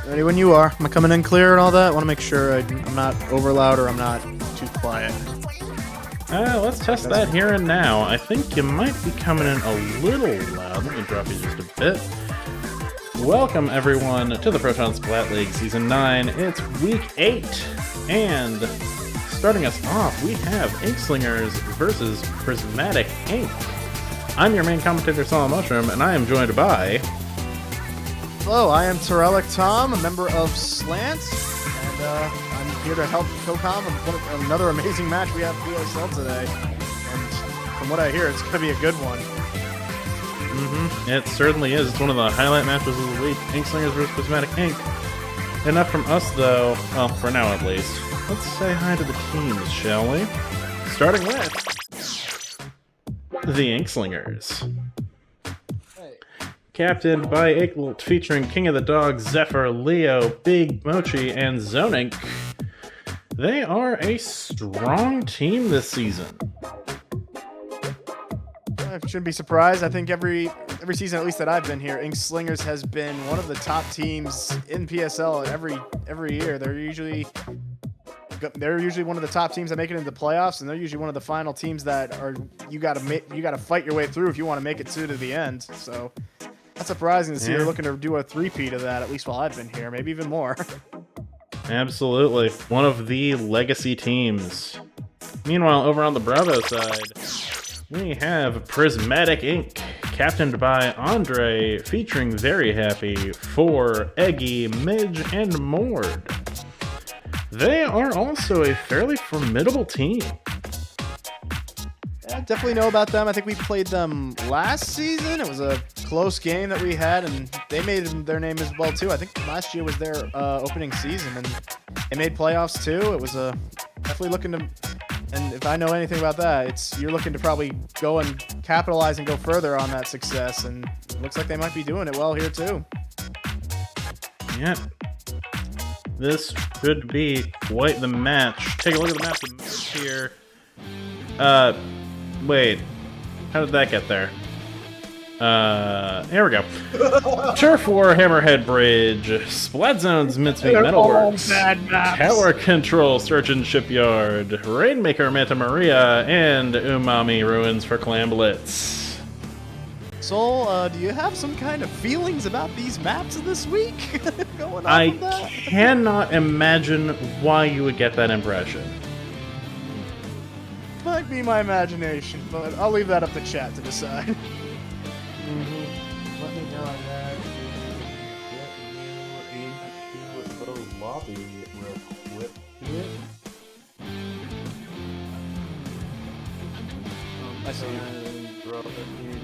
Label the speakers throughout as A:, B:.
A: Ready when you are. Am I coming in clear and all that? I want to make sure I'm not over loud or I'm not too quiet.
B: Let's test that here and now. I think you might be coming in a little loud. Let me drop you just a bit. Welcome, everyone, to the Proton Splat League Season 9. It's Week 8, and starting us off, we have Inkslingers versus Prismatic Ink. I'm your main commentator, Solid Mushroom, and I am joined by...
A: Hello, I am Terrelic Tom, a member of Slant, and I'm here to help co-com on another amazing match we have PSL today. And from what I hear, it's going to be a good one.
B: It certainly is. It's one of the highlight matches of the week. Inkslingers versus Prismatic Ink. Enough from us, though. Well, for now at least. Let's say hi to the teams, shall we? Starting with the Inkslingers. Captained by Inklet, featuring King of the Dogs, Zephyr, Leo, Big Mochi, and Zonink. They are a strong team this season.
A: I shouldn't be surprised. I think every season, at least that I've been here, Inkslingers has been one of the top teams in PSL every year. They're usually one of the top teams that make it into the playoffs, and they're usually one of the final teams that are you got to fight your way through if you want to make it to the end. So that's surprising to see they're looking to do a three-peat of that, at least while I've been here, maybe even more.
B: Absolutely. One of the legacy teams. Meanwhile, over on the Bravo side, we have Prismatic Ink, captained by Andre, featuring Very Happy, For, Eggy, Midge, and Mord. They are also a fairly formidable team.
A: I definitely know about them. I think we played them last season. It was a close game that we had, and they made their name as well, too. I think last year was their opening season, and they made playoffs, too. It was definitely looking to... And if I know anything about that, you're looking to probably go and capitalize and go further on that success, and it looks like they might be doing it well here, too.
B: Yeah. This could be quite the match. Take a look at the map here. Wait. How did that get there? Here we go. Turf War, Hammerhead Bridge, Splat Zones, Mincemeat Metalworks, Tower Control, Search and Shipyard, Rainmaker, Manta Maria, and Umami Ruins for Clam Blitz.
A: Soul, do you have some kind of feelings about these maps this week? Going on
B: I
A: with that?
B: cannot imagine why you would get that impression.
A: Might be my imagination, but I'll leave that up to chat to decide.
C: Let me know that get you into the lobby real quick here.
A: I see.
C: And drop it here.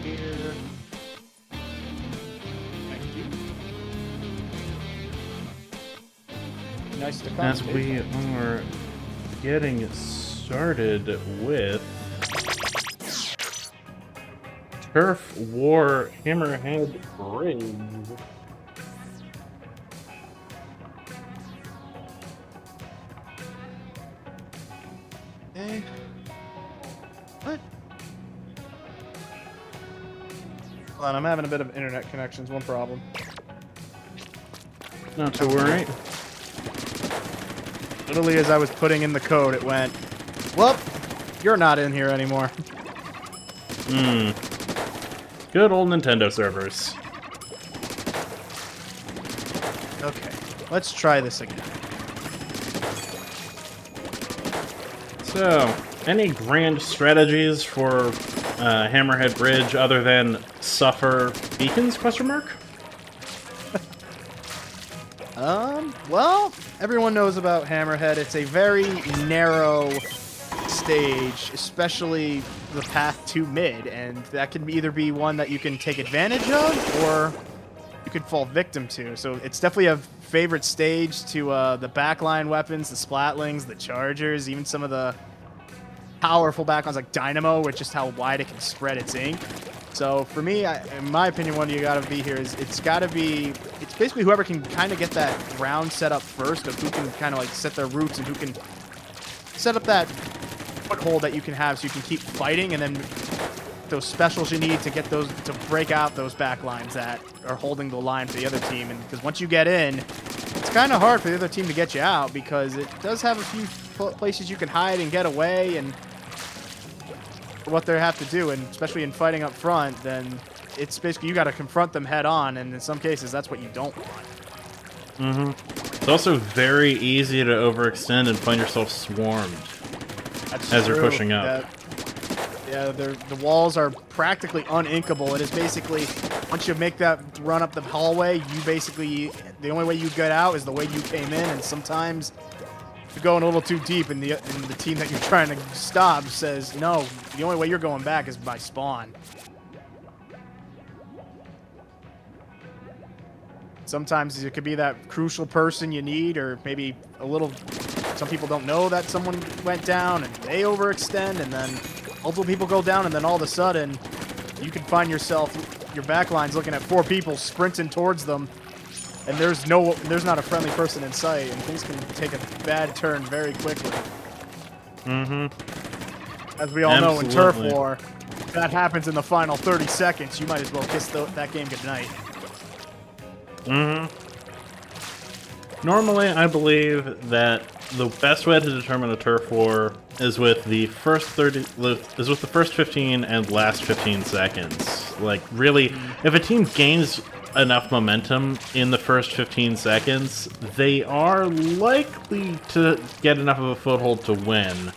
C: Here.
A: Thank you. Nice to come.
B: As we are getting started with Turf War Hammerhead Bridge.
A: Hey. What? Hold on, I'm having a bit of internet connections. One problem.
B: Not to worry.
A: Literally, as I was putting in the code, it went, well, you're not in here anymore.
B: Good old Nintendo servers.
A: Okay, let's try this again.
B: So, any grand strategies for Hammerhead Bridge other than suffer beacons, question mark?
A: Well, everyone knows about Hammerhead. It's a very narrow stage, especially the path to mid, and that can either be one that you can take advantage of, or you could fall victim to. So it's definitely a favorite stage to the backline weapons, the Splatlings, the Chargers, even some of the powerful backlines like Dynamo, with just how wide it can spread its ink. So for me, in my opinion, one you got to be here is it's basically whoever can kind of get that ground set up first, of who can kind of like set their roots and who can set up that foothold that you can have so you can keep fighting, and then those specials you need to get those to break out those back lines that are holding the line for the other team. And because once you get in, it's kind of hard for the other team to get you out because it does have a few places you can hide and get away and what they have to do. And especially in fighting up front, then it's basically you got to confront them head on. And in some cases, that's what you don't want.
B: It's also very easy to overextend and find yourself swarmed as you're pushing up.
A: Yeah, the walls are practically uninkable. It is basically, once you make that run up the hallway, you basically, the only way you get out is the way you came in, and sometimes you're going a little too deep, and the team that you're trying to stop says, no, the only way you're going back is by spawn. Sometimes it could be that crucial person you need, or maybe a little, some people don't know that someone went down, and they overextend, and then multiple people go down, and then all of a sudden, you can find yourself, your backline's looking at 4 people sprinting towards them, and there's not a friendly person in sight, and things can take a bad turn very quickly. As we all know in Turf War, if that happens in the final 30 seconds, you might as well kiss that game goodnight.
B: Normally, I believe that the best way to determine a turf war is with the first 15 and last 15 seconds. Like, really, if a team gains enough momentum in the first 15 seconds, they are likely to get enough of a foothold to win.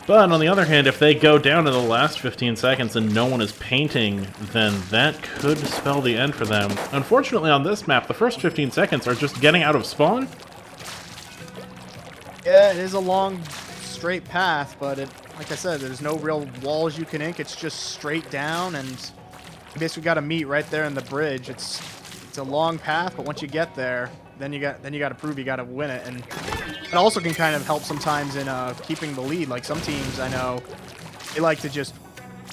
B: But on the other hand, if they go down to the last 15 seconds and no one is painting, then that could spell the end for them. Unfortunately, on this map, the first 15 seconds are just getting out of spawn.
A: Yeah, it is a long, straight path, but like I said, there's no real walls you can ink. It's just straight down, and you basically got to meet right there in the bridge. It's a long path, but once you get there, then you got to prove you got to win it, and it also can kind of help sometimes in keeping the lead. Like some teams I know, they like to just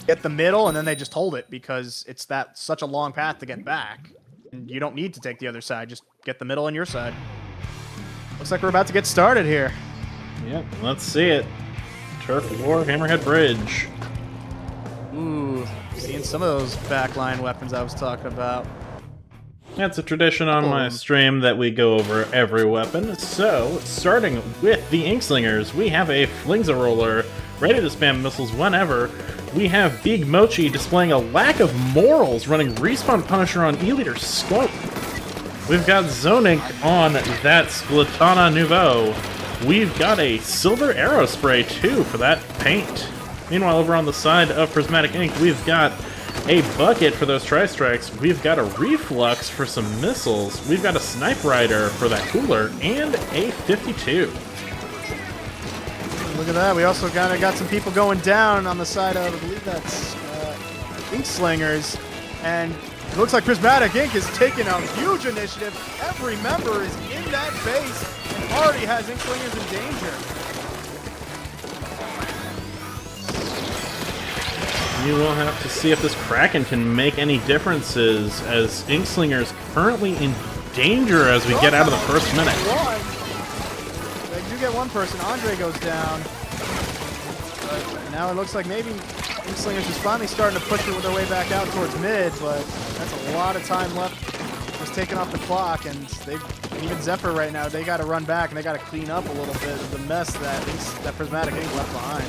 A: get the middle and then they just hold it because it's such a long path to get back, and you don't need to take the other side. Just get the middle on your side. Looks like we're about to get started here.
B: Yep, let's see it. Turf War, Hammerhead Bridge.
A: Ooh, seeing some of those backline weapons I was talking about.
B: That's a tradition on my stream that we go over every weapon. So, starting with the Inkslingers, we have a Flingza-Roller, ready to spam missiles whenever. We have Big Mochi displaying a lack of morals, running Respawn Punisher on E-Liter Scope. We've got Zonink on that Splatana Nouveau. We've got a Silver Arrow Spray, too, for that paint. Meanwhile, over on the side of Prismatic Ink, we've got a bucket for those tri-strikes, we've got a reflux for some missiles, we've got a snipe rider for that cooler, and a 52.
A: Look at that, we also got some people going down on the side of, I believe that's Inkslingers, and it looks like Prismatic Ink is taking a huge initiative. Every member is in that base and already has Inkslingers in danger.
B: You will have to see if this Kraken can make any differences, as Inkslinger's currently in danger as we get out of the first minute.
A: They do get one person. Andre goes down. But now it looks like maybe Inkslingers is finally starting to push their way back out towards mid, but that's a lot of time left. Just taking off the clock, and even Zephyr right now, they got to run back and they got to clean up a little bit of the mess that Prismatic Ink left behind.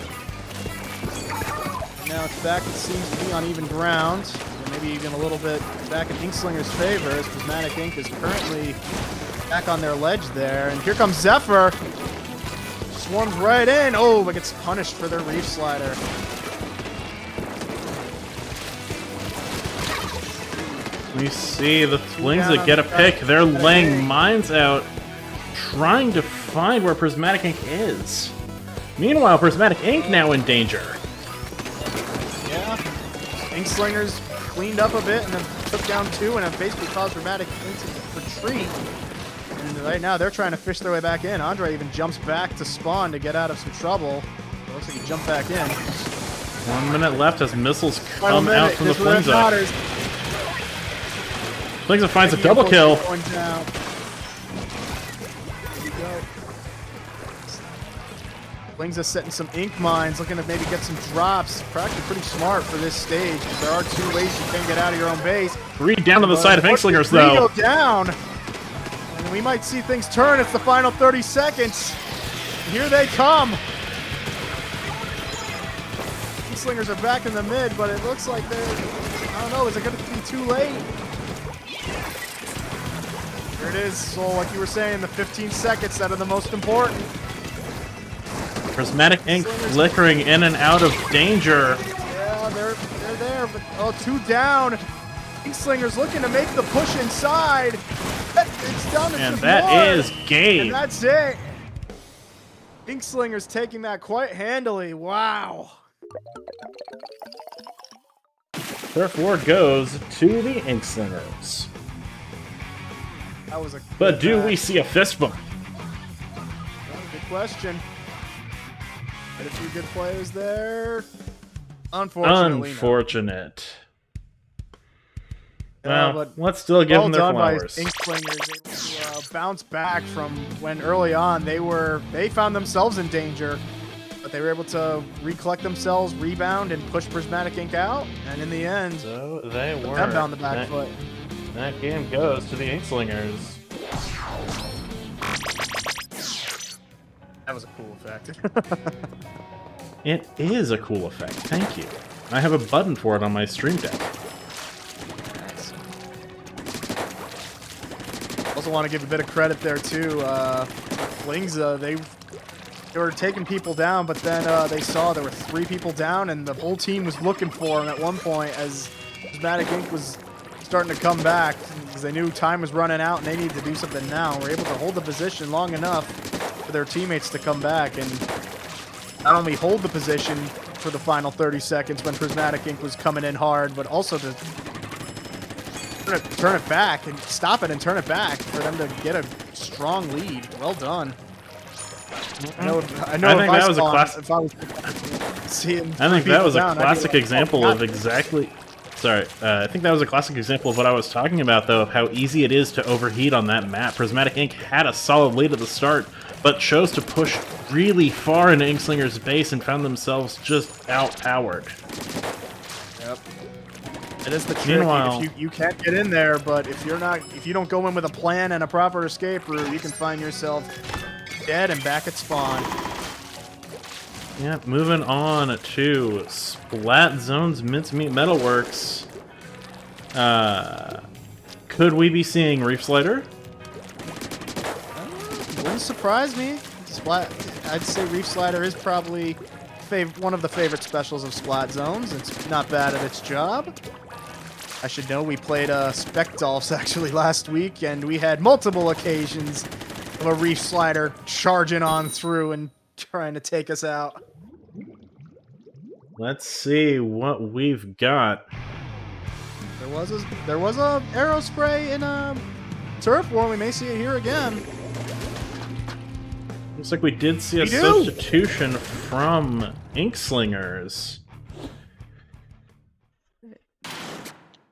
A: Now it's back, it seems to be on even ground, and maybe even a little bit back in Inkslinger's favor, as Prismatic Ink is currently back on their ledge there. And here comes Zephyr. Swarms right in. Oh, but gets punished for their Reef Slider.
B: We see the Flings that get a pick. They're laying mines out, trying to find where Prismatic Ink is. Meanwhile, Prismatic Ink now in danger.
A: Inkslingers cleaned up a bit and then took down 2 and have basically caused Prismatic Ink to retreat. And right now they're trying to fish their way back in. Andre even jumps back to spawn to get out of some trouble. It looks like he jumped back in.
B: 1 minute left as missiles come out from the Flingza. Flingza finds a double kill.
A: Going down. Wings is setting some ink mines, looking to maybe get some drops. Actually pretty smart for this stage, because there are 2 ways you can get out of your own base.
B: 3 down to the side of Inkslingers, though.
A: Go down. And we might see things turn. It's the final 30 seconds. Here they come. Inkslingers are back in the mid, but it looks like they're, I don't know, is it going to be too late? Here it is. So like you were saying, the 15 seconds that are the most important.
B: Prismatic ink flickering in and out of danger.
A: Yeah, they're there, but 2 down. Inkslingers looking to make the push inside. It's down to
B: And
A: just
B: that
A: one.
B: is game.
A: And that's it. Inkslingers taking that quite handily. Wow.
B: Turf War goes to the Inkslingers.
A: That was a
B: But
A: good
B: do
A: match.
B: we see a fist bump?
A: Good question. Had a few good players there. Unfortunately,
B: Unfortunate.
A: no.
B: Well,
A: But
B: let's still give them their
A: done by
B: flowers.
A: Inkslingers, able to bounce back from when early on they found themselves in danger, but they were able to recollect themselves, rebound, and push Prismatic Ink out. And in the end,
B: So they were.
A: them down the back foot.
B: That game goes to the Inkslingers.
A: That was a cool effect.
B: It is a cool effect. Thank you. I have a button for it on my stream deck.
A: Also want to give a bit of credit there too. Flings, they were taking people down, but then they saw there were 3 people down, and the whole team was looking for them at one point as Prismatic Ink was starting to come back because they knew time was running out and they needed to do something now. We're able to hold the position long enough for their teammates to come back and not only hold the position for the final 30 seconds when Prismatic Ink was coming in hard, but also to turn it back and stop it and turn it back for them to get a strong lead. Well done. I know.
B: I think that was a classic.
A: If I was seeing
B: I think that was a
A: down, I'd be
B: classic
A: like,
B: example
A: oh,
B: of exactly. Sorry, I think that was a classic example of what I was talking about, though, of how easy it is to overheat on that map. Prismatic Ink had a solid lead at the start, but chose to push really far into Inkslinger's base and found themselves just outpowered.
A: Yep. It is the trick.
B: Meanwhile,
A: You can't get in there, but if you don't go in with a plan and a proper escape route, you can find yourself dead and back at spawn.
B: yeah, moving on to Splat Zone's Mincemeat Metalworks. Could we be seeing Reef Slider?
A: Wouldn't surprise me. Splat. I'd say Reef Slider is probably one of the favorite specials of Splat Zones. It's not bad at its job. I should know we played Specdolphs actually last week, and we had multiple occasions of a Reef Slider charging on through and trying to take us out.
B: Let's see what we've got.
A: There was a arrow spray in Turf War. We may see it here again.
B: Looks like we did see a substitution from Inkslingers.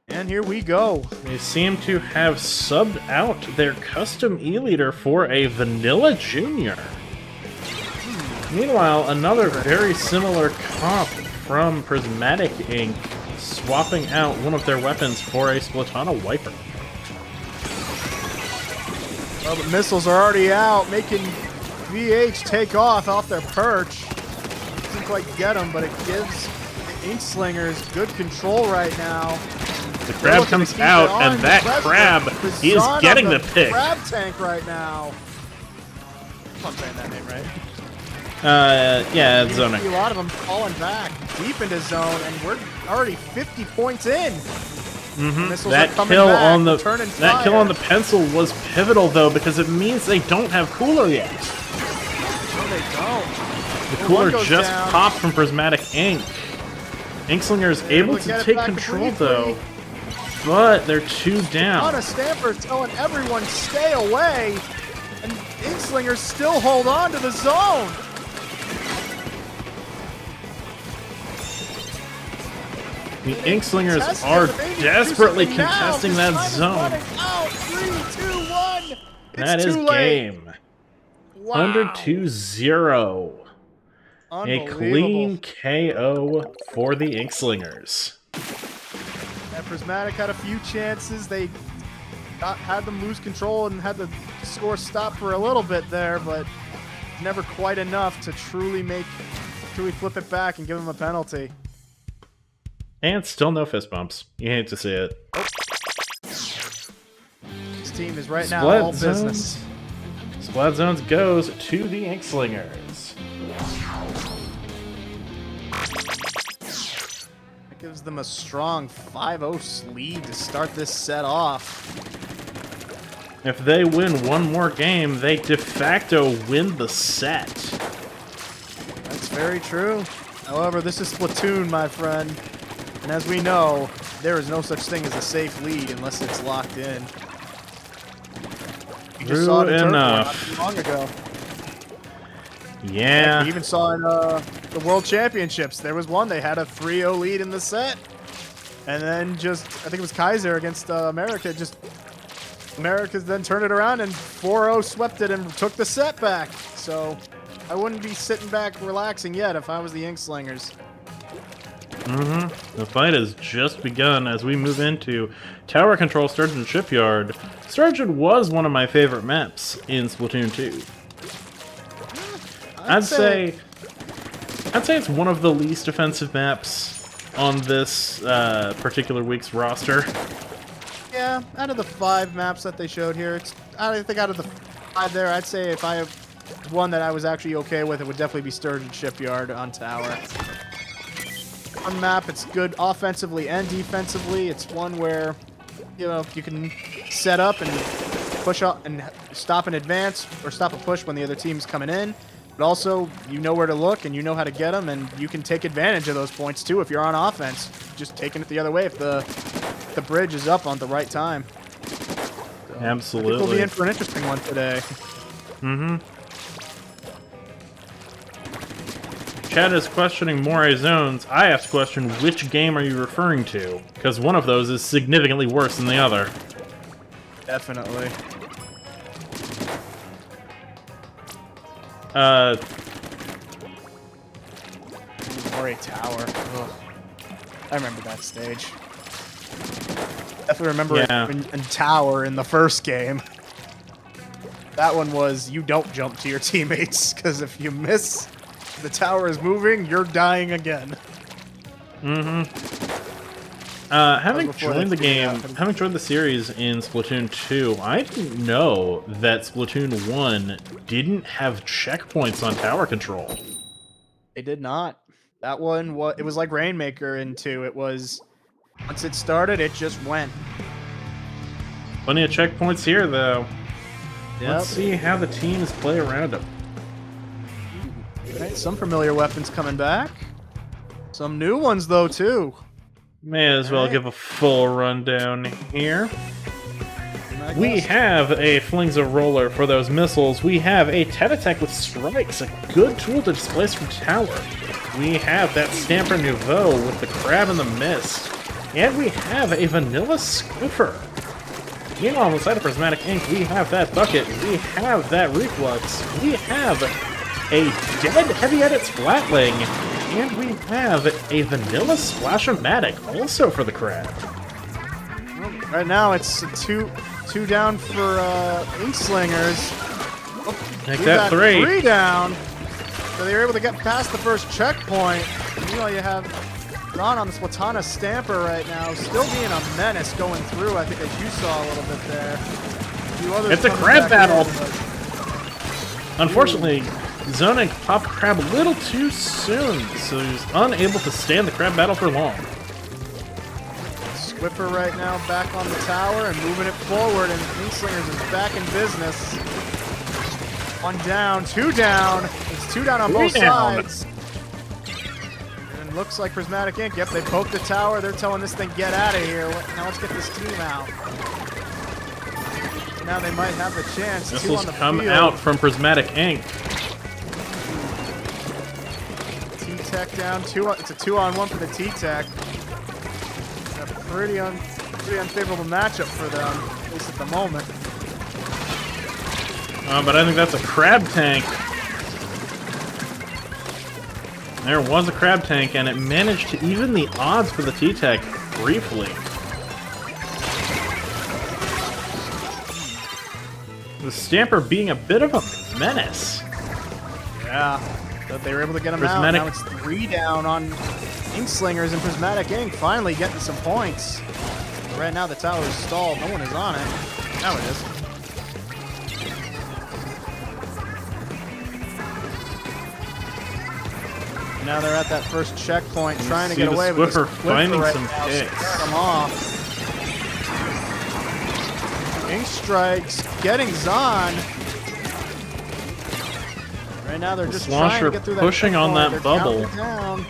A: And here we go.
B: They seem to have subbed out their custom E-Leader for a Vanilla Junior. Meanwhile, another very similar comp from Prismatic Ink, swapping out one of their weapons for a Splatana Wiper.
A: Well, the missiles are already out, making VH take off their perch. Doesn't quite get them, but it gives the Inkslingers good control right now.
B: The crab comes out, and that crab is getting the pick.
A: Crab tank right now. I'm saying that name right.
B: Yeah,
A: You
B: zoning.
A: see a lot of them falling back deep into zone, and we're already 50 points in.
B: That kill on the pencil was pivotal, though, because it means they don't have cooler yet.
A: No, they don't.
B: The cooler just popped from Prismatic Ink. Inkslingers able to take control, though, but they're 2 down.
A: Anna Stanford telling everyone stay away, and Inkslingers still hold on to the zone.
B: The Inkslingers are desperately contesting that zone.
A: Out. 3, 2, 1.
B: That is game.
A: Wow.
B: Under 2-0. A clean KO for the Inkslingers.
A: And Prismatic had a few chances. They had them lose control and had the score stop for a little bit there, but never quite enough to truly flip it back and give them a penalty.
B: And still no fist bumps. You hate to see it.
A: This team is right now all business.
B: Splat Zones goes to the Inkslingers.
A: That gives them a strong 5-0 lead to start this set off.
B: If they win one more game, they de facto win the set.
A: That's very true. However, this is Splatoon, my friend. And as we know, there is no such thing as a safe lead unless it's locked in. You just saw it in not too long ago.
B: Yeah.
A: We even saw in the World Championships. There was one, they had a 3-0 lead in the set. And then I think it was Kaiser against America, America then turned it around and 4-0 swept it and took the set back. So I wouldn't be sitting back relaxing yet if I was the Inkslingers.
B: The fight has just begun as we move into Tower Control Sturgeon Shipyard. Sturgeon was one of my favorite maps in Splatoon 2. I'd say it's one of the least offensive maps on this particular week's roster.
A: Yeah, out of the 5 maps that they showed here, I think out of the 5 there, I'd say if I have one that I was actually okay with, it would definitely be Sturgeon Shipyard on Tower. On map, it's good offensively and defensively. It's one where, you can set up and push up and stop an advance or stop a push when the other team's coming in. But also, you know where to look and you know how to get them, and you can take advantage of those points too if you're on offense. Just taking it the other way if the bridge is up on the right time. So,
B: absolutely.
A: I think we'll be in for an interesting one today.
B: Chad is questioning Moray Zones. I have to question which game are you referring to? Because one of those is significantly worse than the other.
A: Definitely. Moray Tower. Ugh. I remember that stage. Definitely remember it in Tower in the first game. That one was you don't jump to your teammates, because if you miss, the tower is moving, you're dying again.
B: Having joined the game, having joined the series in Splatoon 2, I didn't know that Splatoon 1 didn't have checkpoints on tower control.
A: They did not. That one, it was like Rainmaker in 2. It was, once it started, it just went.
B: Plenty of checkpoints here, though.
A: Yep.
B: Let's see how the teams play around them.
A: Right, some familiar weapons coming back. Some new ones, though, too.
B: May as well give a full rundown here. We have a Flingza Roller for those missiles. We have a Tet Attack with Strikes, a good tool to displace from tower. We have that Stamper Nouveau with the Crab in the Mist. And we have a Vanilla Squiffer. Meanwhile, on the side of Prismatic Ink, we have that Bucket, we have that Reflux, we have a Dead Heavy Edit Splatling, and we have a Vanilla Splash-O-Matic also for the Crab.
A: Right now, it's two down for Inkslingers.
B: Make that 3.
A: 3 down. So they were able to get past the first checkpoint. You have Ron on the Splatana Stamper right now, still being a menace going through. I think as you saw a little bit there.
B: It's a crab battle. Unfortunately, Zoning popped Crab a little too soon, so he's unable to stand the crab battle for long.
A: Squiffer right now back on the tower and moving it forward, and Inkslingers is back in business. 1 down, 2 down. It's 2 down on both sides. And looks like Prismatic Ink. Yep, they poked the tower. They're telling this thing, get out of here. Now let's get this team out. Now they might have the chance.
B: Missiles come out from Prismatic Ink.
A: T-Tech down. It's a 2-on-1 for the T-Tech. A pretty unfavorable matchup for them, at least at the moment.
B: But I think that's a crab tank. There was a crab tank, and it managed to even the odds for the T-Tech briefly. The Stamper being a bit of a menace.
A: Yeah, but they were able to get him
B: Prismatic.
A: out. Now it's 3 down on Inkslingers, and Prismatic Ink finally getting some points. But right now the tower is stalled. No one is on it. Now it is. Now they're at that first checkpoint, trying to get away with
B: Swiffer
A: the
B: finding
A: right
B: some
A: now,
B: kicks.
A: scaring them off. Ink Strikes getting Zon. Right now they're just trying to get through that
B: pushing on
A: checkpoint.
B: that
A: They're
B: bubble.
A: counting down.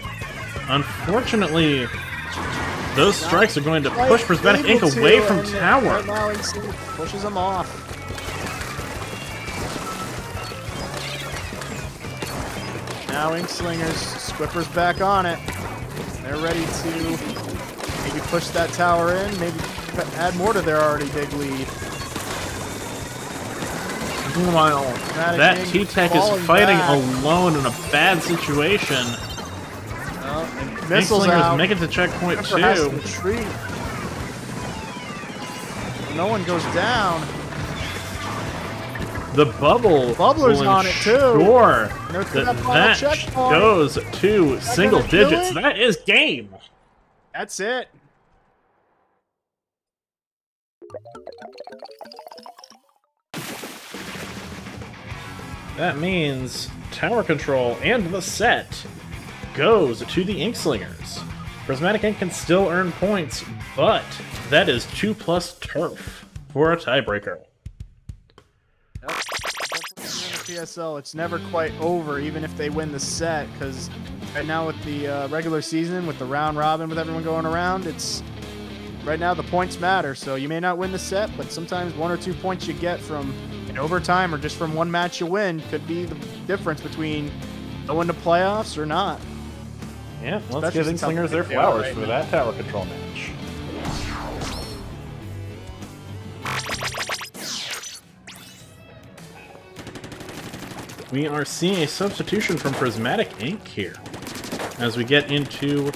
B: Unfortunately, those strikes are going to push Prismatic Ink away from
A: and
B: tower.
A: Right now Ink pushes them off. Now Inkslingers, Squipper's back on it. They're ready to maybe push that tower in, maybe add more to their already big lead.
B: Meanwhile, that T-Tech is fighting alone in a bad situation.
A: And missiles
B: Inklingers
A: out.
B: make it to checkpoint
A: Squipper has to
B: 2.
A: retreat. No one goes down.
B: The bubble
A: Bubbler's
B: will
A: on it, too.
B: ensure
A: They're through
B: that
A: that final
B: that
A: checkpoint.
B: goes to single
A: gonna do
B: digits.
A: it?
B: That is game.
A: That's it.
B: That means tower control and the set goes to the Inkslingers. Prismatic Ink can still earn points, but that is 2+ turf for a tiebreaker.
A: Yep. Definitely in the PSL, it's never quite over, even if they win the set, because right now with the regular season, with the round robin, with everyone going around, it's right now the points matter. So you may not win the set, but sometimes 1 or 2 points you get from in overtime or just from one match you win could be the difference between going to playoffs or not.
B: Yeah, let's give
A: Especially
B: Inklingers their
A: since how
B: flowers
A: right
B: for
A: now.
B: that tower control match. We are seeing a substitution from Prismatic Ink here as we get into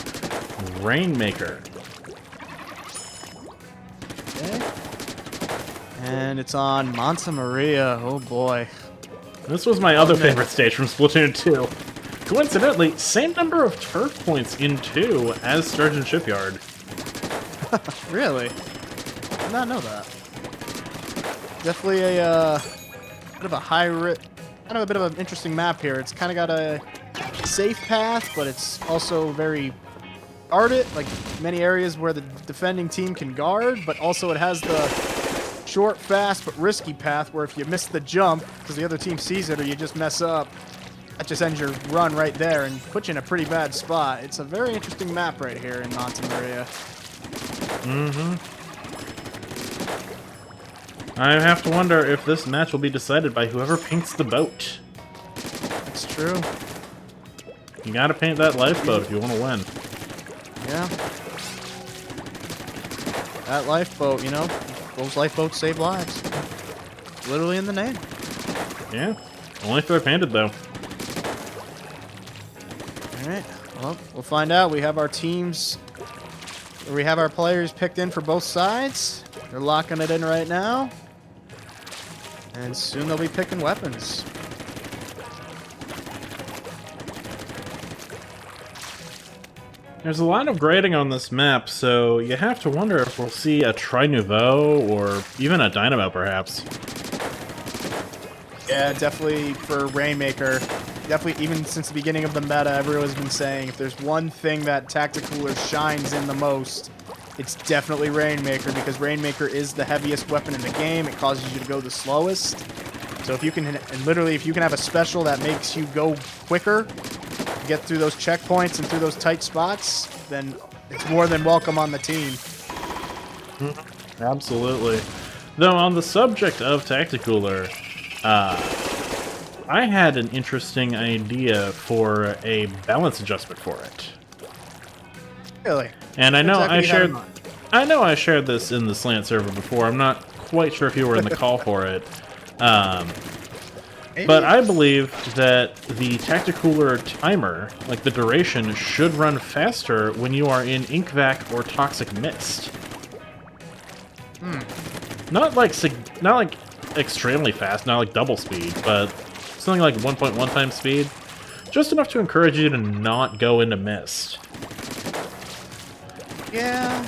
B: Rainmaker.
A: Okay. And it's on Monta Maria. Oh boy.
B: This was my other favorite stage from Splatoon 2. Coincidentally, same number of turf points in 2 as Sturgeon Shipyard.
A: Really? Did not know that. Definitely a bit of a kind of a bit of an interesting map here. It's kind of got a safe path, but it's also very guarded, like many areas where the defending team can guard, but also it has the short, fast, but risky path where if you miss the jump, because the other team sees it or you just mess up, that just ends your run right there and puts you in a pretty bad spot. It's a very interesting map right here in Monta Maria.
B: I have to wonder if this match will be decided by whoever paints the boat.
A: It's true.
B: You gotta paint that lifeboat if you want to win.
A: Yeah. That lifeboat, you know, those lifeboats save lives. Literally in the name.
B: Yeah, only if they're painted though.
A: Alright, well, we'll find out. We have our teams, or we have our players picked in for both sides. They're locking it in right now. And soon they'll be picking weapons.
B: There's a lot of grading on this map, so you have to wonder if we'll see a Tri-Nouveau or even a Dynamo, perhaps.
A: Yeah, definitely for Rainmaker. Definitely, even since the beginning of the meta, everyone's been saying if there's one thing that Tacticooler shines in the most, it's definitely Rainmaker, because Rainmaker is the heaviest weapon in the game. It causes you to go the slowest. So if you can, and literally, if you can have a special that makes you go quicker, get through those checkpoints and through those tight spots, then it's more than welcome on the team.
B: Absolutely. Though on the subject of Tacticooler, I had an interesting idea for a balance adjustment for it.
A: Really?
B: And I know
A: Exactly
B: I shared this in the Slant server before. I'm not quite sure if you were in the call for it. But I believe that the Tacticooler timer, like the duration, should run faster when you are in Ink Vac or Toxic Mist. Not like extremely fast, not like double speed, but something like 1.1 times speed. Just enough to encourage you to not go into Mist.
A: Yeah.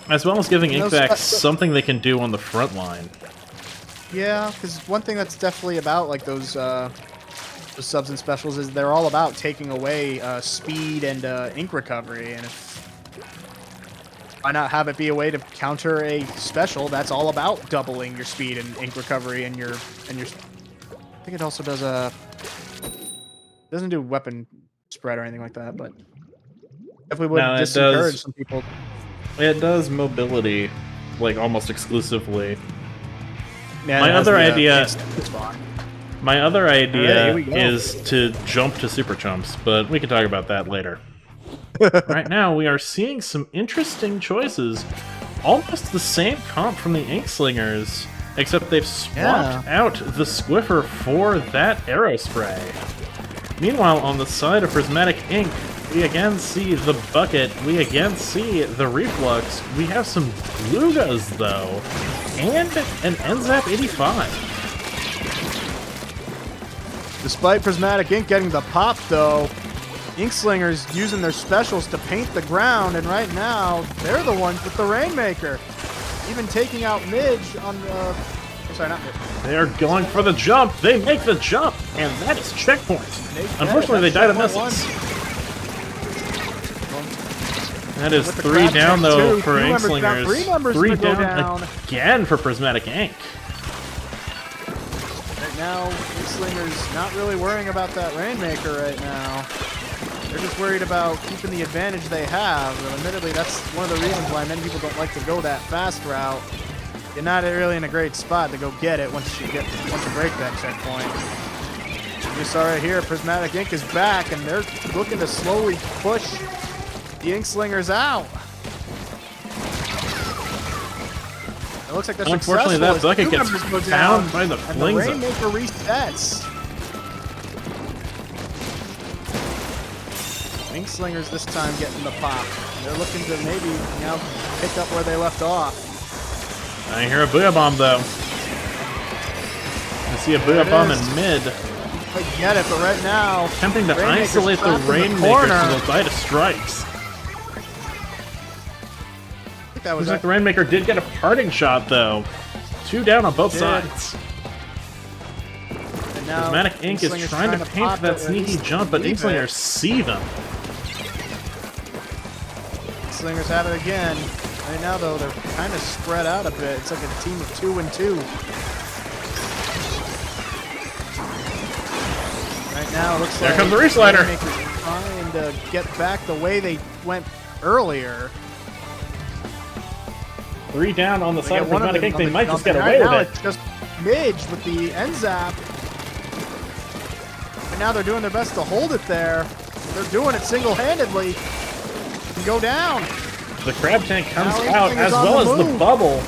B: As well as giving Ink Vac something they can do on the front line.
A: Yeah, because one thing that's definitely about like those subs and specials is they're all about taking away speed and ink recovery, and why not have it be a way to counter a special that's all about doubling your speed and ink recovery and your. I think it also does doesn't do weapon spread or anything like that, but definitely would disencourage some people.
B: It does mobility, like almost exclusively.
A: Yeah,
B: my other idea
A: Right,
B: is to jump to super chumps, but we can talk about that later. Right now, we are seeing some interesting choices. Almost the same comp from the Inkslingers, except they've swapped out the Squiffer for that Arrow Spray. Meanwhile, on the side of Prismatic Ink, we again see the Bucket, we again see the Reflux, we have some Glugas, though, and an NZAP 85.
A: Despite Prismatic Ink getting the pop, though, Inkslingers using their specials to paint the ground, and right now, they're the ones with the Rainmaker. Even taking out Midge on the... Oh, sorry, not Midge.
B: They're going for the jump! They make the jump! And that is checkpoint! Unfortunately, they died of misses. That is 3 down, though, for Inkslingers. 3 down again for Prismatic Ink.
A: Right now, Inkslingers not really worrying about that Rainmaker right now. They're just worried about keeping the advantage they have. And admittedly, that's one of the reasons why many people don't like to go that fast route. You're not really in a great spot to go get it once you break that checkpoint. You saw right here, Prismatic Ink is back, and they're looking to slowly push the Inkslingers out. It looks like they're
B: unfortunately, that bucket gets found by the Flings.
A: The Rainmaker resets. Inkslingers this time getting the pop. They're looking to maybe pick up where they left off.
B: I hear a Booyah Bomb, though. I see a Booyah Bomb in mid.
A: I get it, but right now...
B: Attempting to isolate the Rainmaker so they'll die to strikes.
A: That was
B: looks like the Rainmaker did get a parting shot, though. 2 down on both sides. Prismatic Ink is trying to paint that sneaky jump, but Inkslingers see them.
A: Slingers have it again. Right now, though, they're kind of spread out a bit. It's like a team of 2 and 2. Right now, it looks like...
B: There comes the Reslider!
A: Trying to get back the way they went earlier.
B: 3 down on the side of Prismatic Ink. They might just get away with it.
A: It's just Midge with the NZAP. And now they're doing their best to hold it there. They're doing it single-handedly. Go down.
B: The Crab Tank comes out as well as the bubble.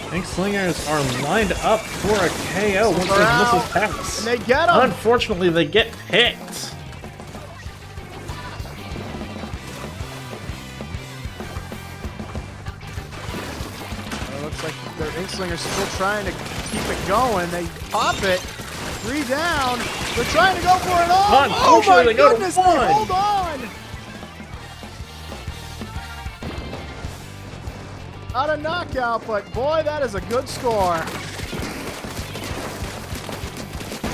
B: Inkslingers are lined up for a KO once those missiles pass.
A: And they get them.
B: Unfortunately, they get picked.
A: It looks like their Inkslingers still trying to keep it going. They pop it. 3 down. They're trying to go for it all. Oh my goodness, they hold on. Not a knockout, but boy, that is a good score.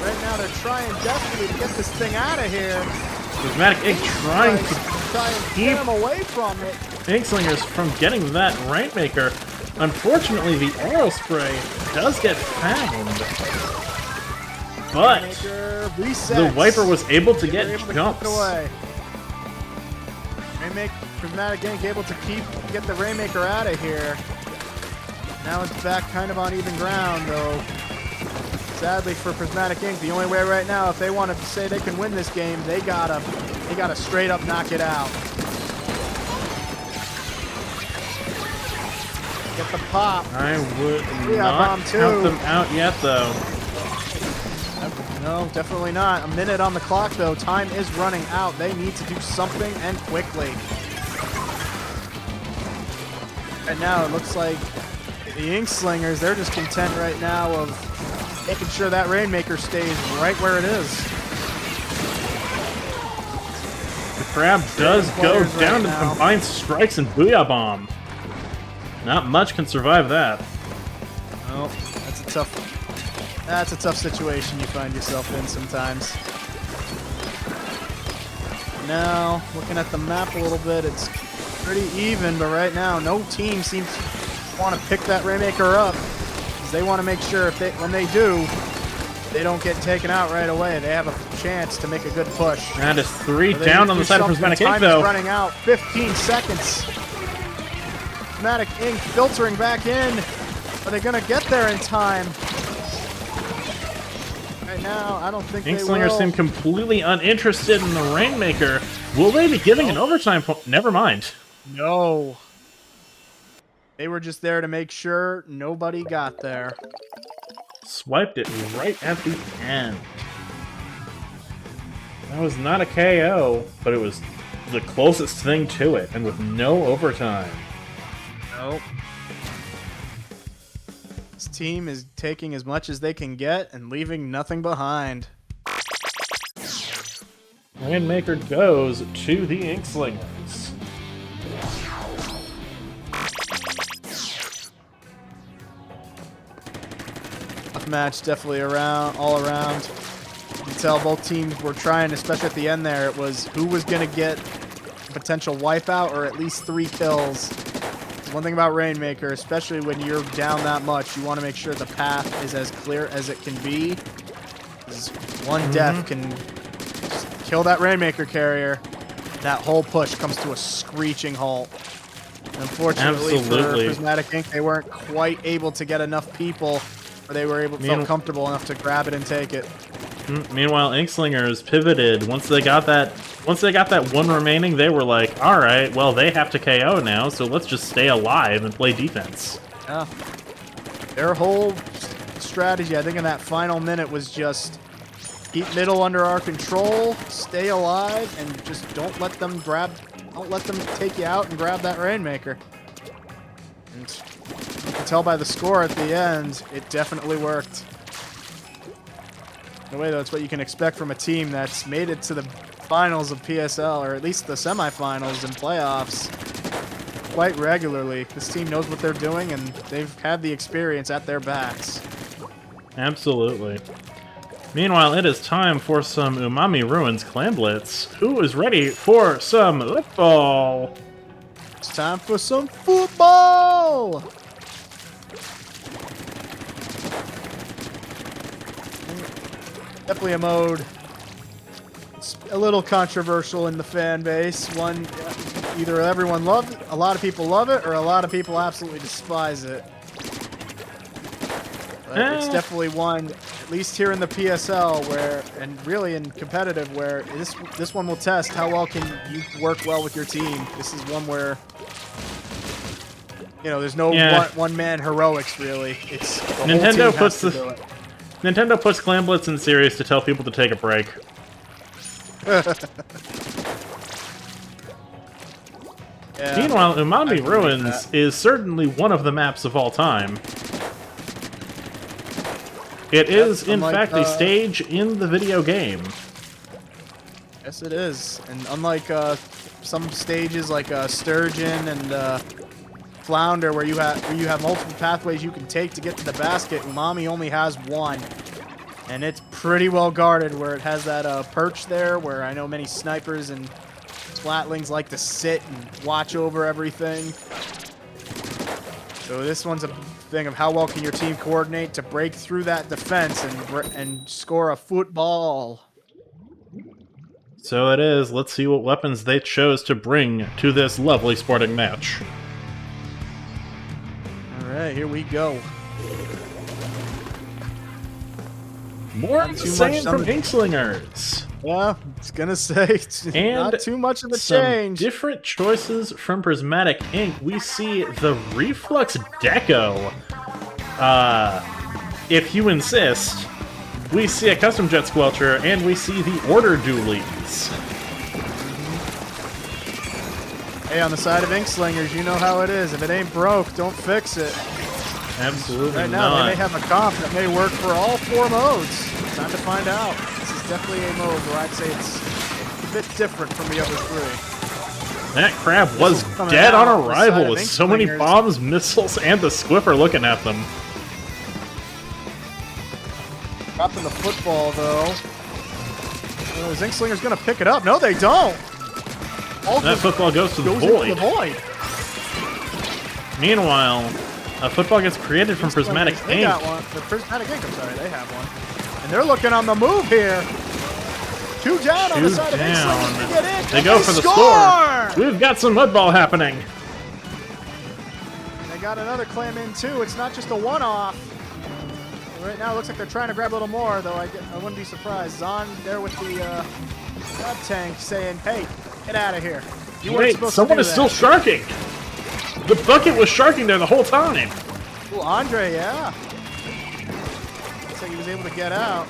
A: Right now, they're trying desperately to get this thing out of here.
B: Prismatic Ink trying to
A: keep them away from it.
B: Inkslingers from getting that Rainmaker. Unfortunately, the Arrow Spray does get found. But the Wiper was able to get jumps.
A: Prismatic Ink able to get the Rainmaker out of here. Now it's back kind of on even ground, though. Sadly for Prismatic Ink, the only way right now, if they want to say they can win this game, they gotta straight up knock it out. Get the pop.
B: I would
A: Yeah,
B: not
A: bomb too.
B: count them out yet, though.
A: No, definitely not. A minute on the clock, though. Time is running out. They need to do something, and quickly. And now it looks like the Inkslingers, they're just content right now of making sure that Rainmaker stays right where it is.
B: The crab does go
A: Players
B: down
A: right
B: to
A: now.
B: combined strikes and Booyah Bomb. Not much can survive that.
A: Oh, that's a tough situation you find yourself in sometimes. Now, looking at the map a little bit, it's pretty even, but right now, no team seems to want to pick that Rainmaker up, because they want to make sure when they do, they don't get taken out right away. They have a chance to make a good push.
B: That is 3
A: So they
B: down
A: need
B: on
A: to
B: the
A: do
B: side of
A: something.
B: Prismatic Ink,
A: Time
B: though.
A: is running out. 15 seconds. Prismatic Ink filtering back in. Are they going to get there in time? Right now, I don't think they
B: Inkslingers
A: will.
B: seem completely uninterested in the Rainmaker. Will they be giving an overtime point? Never mind.
A: No. They were just there to make sure nobody got there.
B: Swiped it right at the end. That was not a KO, but it was the closest thing to it, and with no overtime.
A: Nope. This team is taking as much as they can get and leaving nothing behind.
B: Rainmaker goes to the Inkslingers.
A: Tough match, definitely all around. You can tell both teams were trying, especially at the end there, it was who was going to get a potential wipeout or at least 3 kills. One thing about Rainmaker, especially when you're down that much, you want to make sure the path is as clear as it can be. 'Cause one death can just kill that Rainmaker carrier. That whole push comes to a screeching halt. Unfortunately
B: Absolutely.
A: for Prismatic Ink, they weren't quite able to get enough people where they were felt comfortable enough to grab it and take it.
B: Meanwhile, Inkslingers pivoted. Once they got that one remaining, they were like, all right, well, they have to KO now, so let's just stay alive and play defense.
A: Yeah. Their whole strategy, I think, in that final minute was just keep middle under our control, stay alive, and just don't let them take you out and grab that Rainmaker. And you can tell by the score at the end, it definitely worked. In a way, though, it's what you can expect from a team that's made it to the finals of PSL, or at least the semifinals and playoffs, quite regularly. This team knows what they're doing, and they've had the experience at their backs.
B: Absolutely. Meanwhile, it is time for some Umami Ruins Clan Blitz. Who is ready for some football?
A: It's time for some football! Definitely a mode. It's a little controversial in the fan base. One, either everyone loves it, a lot of people love it, or a lot of people absolutely despise it. But it's definitely one, at least here in the PSL, where, and really in competitive, where this one will test how well can you work well with your team. This is one where, you know, there's no one-man heroics really. It's the whole
B: Nintendo
A: team
B: puts
A: has to do it.
B: Nintendo puts Clan Blitz in series to tell people to take a break.
A: Yeah,
B: Meanwhile,
A: I
B: Umami
A: believe
B: Ruins is certainly one of the maps of all time. It is, in
A: unlike,
B: fact, a stage in the video game.
A: Yes, it is. And unlike some stages like Sturgeon and Flounder, where you have multiple pathways you can take to get to the basket, Umami only has one, and it's pretty well guarded. Where it has that perch there, where I know many snipers and Splatlings like to sit and watch over everything. So this one's a thing of how well can your team coordinate to break through that defense and score a football.
B: So it is. Let's see what weapons they chose to bring to this lovely sporting match.
A: All right, here we go.
B: More of the same from Inkslingers.
A: Yeah, it's gonna say it's
B: And
A: not too much of a
B: some
A: change.
B: different choices from Prismatic Ink. We see the Reflux Deco. If you insist. We see a Custom Jet Squelcher, and we see the Order Dualies.
A: Hey, on the side of Inkslingers, you know how it is. If it ain't broke, don't fix it.
B: Absolutely
A: Right now,
B: not.
A: they may have a comp that may work for all 4 modes. Time to find out. This is definitely a mode where I'd say it's a bit different from the other 3.
B: That crab was
A: coming
B: dead
A: out
B: on
A: the
B: arrival
A: side of
B: with so many
A: Inkslingers.
B: bombs, missiles, and the Squiffer looking at them.
A: Dropping the football, though. Oh, is Inkslingers going to pick it up? No, they don't. All
B: That
A: just
B: football goes to the
A: goes into
B: void.
A: the void.
B: Meanwhile, a football gets created from Prismatic
A: They
B: Ink.
A: got one. The Prismatic Ink, I'm sorry, they have one. And they're looking on the move here. 2 down on the side of Inkslingers to get in.
B: They
A: and
B: go for the score. We've got some mudball happening.
A: They got another clam in, too. It's not just a one-off. Right now, it looks like they're trying to grab a little more, though I wouldn't be surprised. Zon there with the grab tank saying, hey, get out of here. You weren't
B: Wait,
A: supposed
B: someone
A: to
B: is
A: do
B: still
A: that.
B: sharking. The bucket was sharking there the whole time.
A: Ooh, Andre, yeah. Looks like he was able to get out.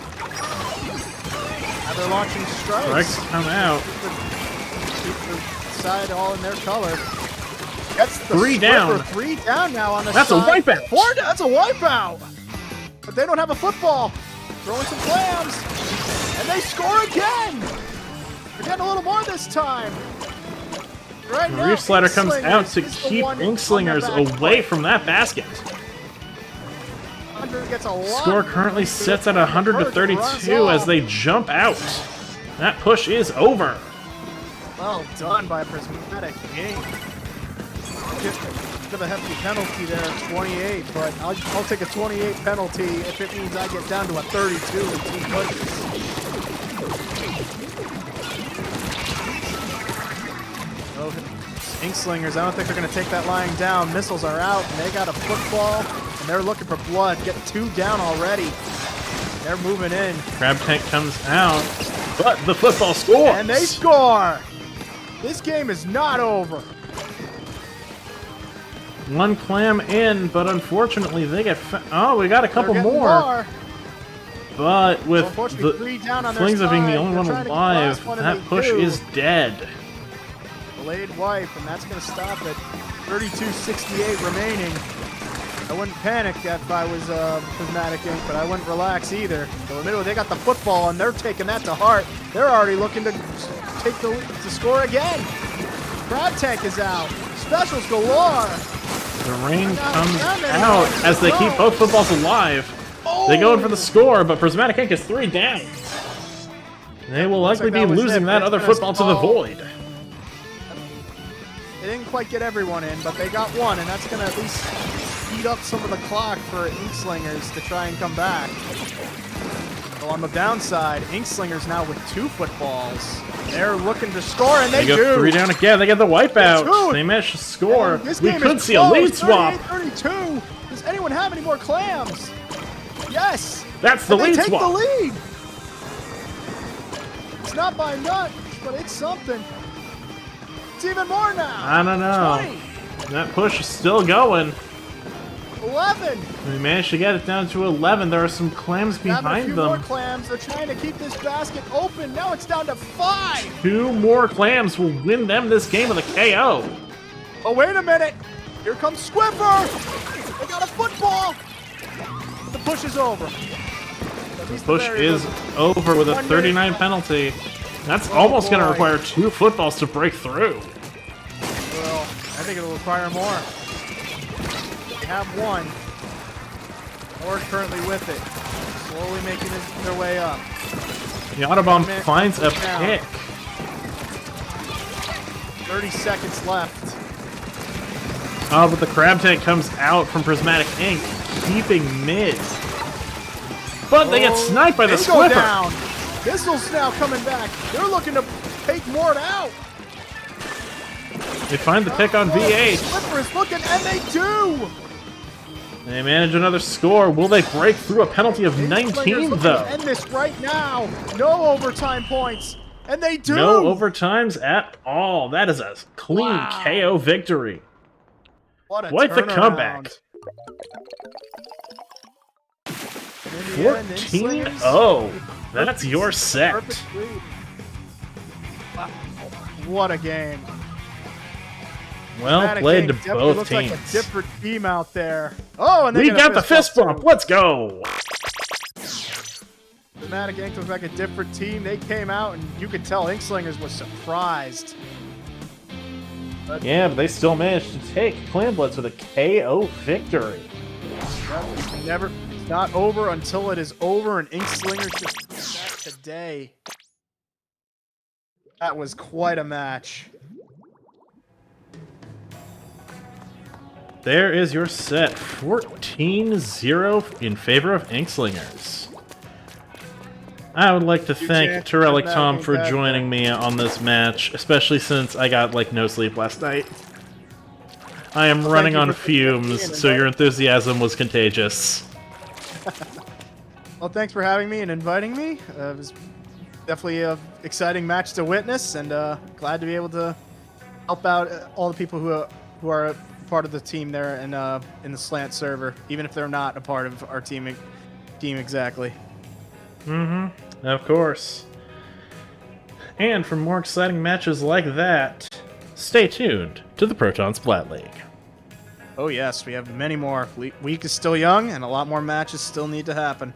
A: Now they're launching strikes.
B: Strikes come out.
A: Keep the side all in their color. That's the
B: 3 down.
A: 3 down now on the
B: That's a
A: side.
B: wipeout.
A: 4 down. That's a wipeout. But they don't have a football. Throwing some clams. And they score again. They're getting a little more this time. Right
B: The
A: now,
B: Reef Slider comes
A: Inkslingers
B: out to
A: is the
B: keep
A: one on
B: Inkslingers
A: the back
B: away
A: foot.
B: from that basket.
A: Andre gets a lot.
B: Score currently sits at 100-32 as they jump out. That push is over.
A: Well done by Prismatic Ink. Give a hefty penalty there, 28, but I'll take a 28 penalty if it means I get down to a 32 in 2 pushes. Oh, Inkslingers, I don't think they're going to take that lying down. Missiles are out, and they got a football, and they're looking for blood. Get 2 down already. They're moving in.
B: Crab Tank comes out, but the football scores.
A: And they score! This game is not over.
B: 1 clam in, but unfortunately they get... Oh, we got a couple
A: They're getting
B: more. But with
A: Unfortunately,
B: the
A: 3 down on their
B: Flings of being the
A: side,
B: only
A: they're
B: one
A: trying to get the last
B: alive,
A: one, and
B: that
A: they
B: push
A: do.
B: is dead.
A: Delayed wipe, and that's going to stop it. 32:68 remaining. I wouldn't panic if I was Prismatic Ink, but I wouldn't relax either. So in the middle, they got the football, and they're taking that to heart. They're already looking to take the score again. Crab Tank is out. Specials galore.
B: The rain comes out as they keep both footballs alive. They go in for the score, but Prismatic Ink is 3 down. They will
A: Looks
B: likely
A: like that
B: be
A: was
B: losing
A: it,
B: that
A: but
B: other
A: it's gonna
B: football to the
A: fall.
B: void.
A: They didn't quite get everyone in, but they got one, and that's going to at least speed up some of the clock for Inkslingers to try and come back. So on the downside, Inkslingers now with 2 footballs. They're looking to score, and they
B: They go
A: do.
B: 3 down again. They get the wipeout.
A: Dude.
B: They managed to score.
A: And this
B: We
A: game
B: could
A: is
B: see a lead
A: close,
B: swap.
A: 38-32. Does anyone have any more clams? Yes.
B: That's the
A: And
B: lead
A: they take
B: swap.
A: the lead. It's not by much, but it's something. It's even more now.
B: I don't know.
A: 20,
B: That push is still going.
A: 11.
B: We managed to get it down to 11. There are some clams
A: Having a
B: behind
A: few more
B: them.
A: clams. They're trying to keep this basket open. Now it's down to 5.
B: 2 more clams will win them this game with a KO.
A: Oh, wait a minute. Here comes Squiffer. They got a football. The push is over.
B: The push is over with a 39 penalty. That's almost going to
A: boy.
B: require 2 footballs to break through.
A: Well, I think it'll require more. They have 1. Or currently with it. Slowly making their way up.
B: The Autobomb
A: Minute
B: finds a
A: down.
B: pick.
A: 30 seconds left.
B: Oh, but the Crab Tank comes out from Prismatic Ink, keeping mid. But they get sniped by the
A: They go
B: Squiffer.
A: down. Pistols now coming back. They're looking to take Mort out.
B: They find the pick on
A: Oh,
B: V8.
A: Squiffer is looking, and they do.
B: They manage another score. Will they break through a penalty of 19,
A: Looking
B: though?
A: to end this right now. No overtime points. And they do.
B: No overtimes at all. That is a clean KO victory.
A: What a
B: Quite the
A: turnaround.
B: comeback.
A: In the end,
B: 14-0.
A: Inklingers-
B: That's your set.
A: Perfect lead. Wow. What a game.
B: Well
A: Prismatic
B: played to
A: definitely
B: both
A: looks
B: teams.
A: like a different team out there. Oh, and they
B: We
A: get a
B: got the fist bump.
A: too.
B: Let's go.
A: Prismatic Ink was like a different team. They came out, and you could tell Inkslingers was surprised.
B: Yeah, but they still managed to take Clan Bloods with a KO victory.
A: It's not over until it is over, and Inkslingers just did that today. That was quite a match.
B: There is your set, 14-0 in favor of Inkslingers. I would like to thank
A: chance
B: Turelic
A: for
B: Tom
A: that
B: for
A: game,
B: joining me on this match, especially since I got, like, no sleep last night. I am running
A: you
B: on
A: for joining me
B: fumes,
A: and
B: so your
A: inviting-
B: enthusiasm was contagious.
A: Well, thanks for having me and inviting me. It was definitely an exciting match to witness, and glad to be able to help out all the people who are part of the team there and in the Slant server, even if they're not a part of our team exactly.
B: Mm-hmm. Of course. And for more exciting matches like that, stay tuned to the Proton Splat League.
A: Oh yes, we have many more. Week is still young, and a lot more matches still need to happen.